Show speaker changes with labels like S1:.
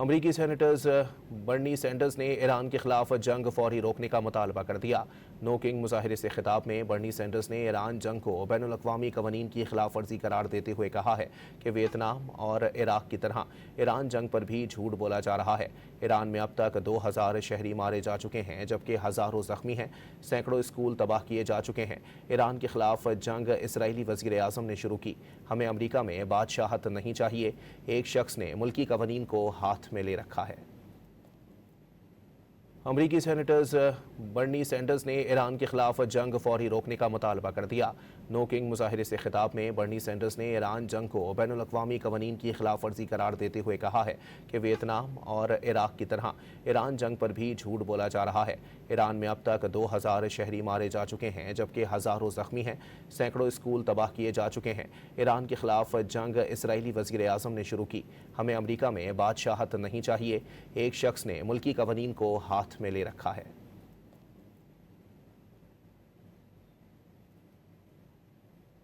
S1: امریکی سینیٹرز برنی سینڈرز نے ایران کے خلاف جنگ فوری روکنے کا مطالبہ کر دیا۔ نو کنگ مظاہرے سے خطاب میں برنی سینڈرز نے ایران جنگ کو بین الاقوامی قوانین کی خلاف ورزی قرار دیتے ہوئے کہا ہے کہ ویتنام اور عراق کی طرح ایران جنگ پر بھی جھوٹ بولا جا رہا ہے۔ ایران میں اب تک 2000 شہری مارے جا چکے ہیں جبکہ ہزاروں زخمی ہیں، سینکڑوں اسکول تباہ کیے جا چکے ہیں۔ ایران کے خلاف جنگ اسرائیلی وزیر اعظم نے شروع کی۔ ہمیں امریکہ میں بادشاہت نہیں چاہیے، ایک شخص نے ملکی قوانین کو ہاتھ میں لے رکھا ہے۔ امریکی سینیٹرز برنی سینڈرز نے ایران کے خلاف جنگ فوری روکنے کا مطالبہ کر دیا۔ نو کنگ مظاہرے سے خطاب میں برنی سینڈرز نے ایران جنگ کو بین الاقوامی قوانین کی خلاف ورزی قرار دیتے ہوئے کہا ہے کہ ویتنام اور عراق کی طرح ایران جنگ پر بھی جھوٹ بولا جا رہا ہے۔ ایران میں اب تک 2000 شہری مارے جا چکے ہیں جبکہ ہزاروں زخمی ہیں، سینکڑوں اسکول تباہ کیے جا چکے ہیں۔ ایران کے خلاف جنگ اسرائیلی وزیر اعظم نے شروع کی۔ ہمیں امریکہ میں بادشاہت نہیں چاہیے، ایک شخص نے ملکی قوانین کو ہاتھ میں لے رکھا ہے۔